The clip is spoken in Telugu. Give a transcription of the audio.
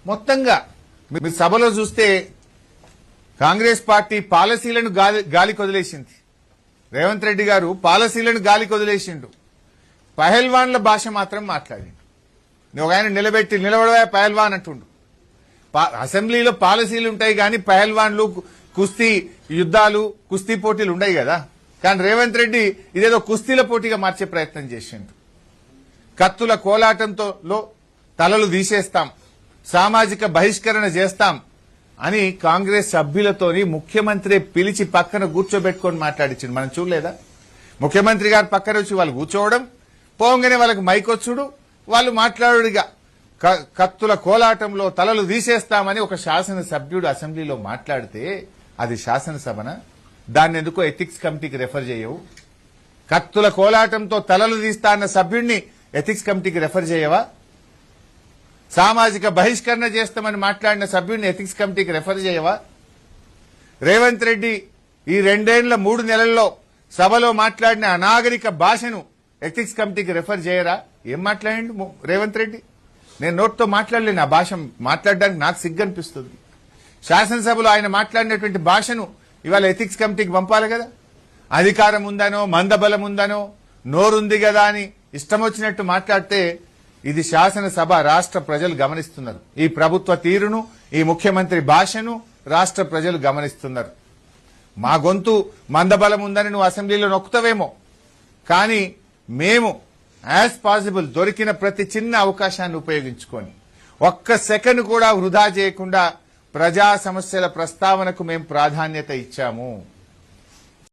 మొత్తంగా మీరు సభలో చూస్తే కాంగ్రెస్ పార్టీ పాలసీలను గాలికి వదిలేసింది. రేవంత్ రెడ్డి గారు పాలసీలను గాలికి వదిలేసిండు. పహల్వాన్ల భాష మాత్రం మాట్లాడిండు. ఒక ఆయన నిలబడవా పహల్వాన్ అంటుండు. అసెంబ్లీలో పాలసీలు ఉంటాయి కానీ పహల్వాన్లు కుస్తీ యుద్ధాలు కుస్తీ పోటీలు ఉండయి కదా. కానీ రేవంత్ రెడ్డి ఇదేదో కుస్తీల పోటీగా మార్చే ప్రయత్నం చేసిండు. కత్తుల కోలాటంతో తలలు తీసేస్తాం, సామాజిక బహిష్కరణ చేస్తాం అని కాంగ్రెస్ సభ్యులతోని ముఖ్యమంత్రి పిలిచి పక్కన కూర్చోబెట్టుకొని మాట్లాడించిండు. మనం చూడలేదా? ముఖ్యమంత్రి గారు పక్కన వచ్చి వాళ్ళు కూర్చోవడం, పోగానే వాళ్ళకి మైకొచ్చుడు, వాళ్ళు మాట్లాడుడిగా కత్తుల కోలాటంలో తలలు తీసేస్తామని ఒక శాసనసభ్యుడు అసెంబ్లీలో మాట్లాడితే అది శాసనసభన? దాన్ని ఎందుకో ఎథిక్స్ కమిటీకి రెఫర్ చేయవు? కత్తుల కోలాటంతో తలలు తీస్తా అన్న సభ్యుడిని ఎథిక్స్ కమిటీకి రెఫర్ చేయవా? సామాజిక బహిష్కరణ చేస్తామని మాట్లాడిన సభ్యుడిని ఎథిక్స్ కమిటీకి రెఫర్ చేయవా? రేవంత్ రెడ్డి ఈ 2 నెలల్లో సభలో మాట్లాడిన అనాగరిక భాషను ఎథిక్స్ కమిటీకి రెఫర్ చేయరా? ఏం మాట్లాడిండు రేవంత్ రెడ్డి? నేను నోట్తో మాట్లాడలేను. ఆ భాష మాట్లాడడానికి నాకు సిగ్గనిపిస్తుంది. శాసనసభలో ఆయన మాట్లాడినటువంటి భాషను ఇవాళ ఎథిక్స్ కమిటీకి పంపాలి కదా. అధికారం ఉందనో మందబలం ఉందనో నోరుంది కదా అని ఇష్టం వచ్చినట్టు మాట్లాడితే ఇది శాసనసభ, రాష్ట్ర ప్రజలు గమనిస్తున్నారు. ఈ ప్రభుత్వ తీరును, ఈ ముఖ్యమంత్రి భాషను రాష్ట్ర ప్రజలు గమనిస్తున్నారు. మా గొంతు మందబలం ఉందని నువ్వు అసెంబ్లీలో నొక్కుతావేమో, కానీ మేము యాజ్ పాసిబుల్ దొరికిన ప్రతి చిన్న అవకాశాన్ని ఉపయోగించుకొని ఒక్క సెకండ్ కూడా వృధా చేయకుండా ప్రజా సమస్యల ప్రస్తావనకు మేము ప్రాధాన్యత ఇచ్చాము.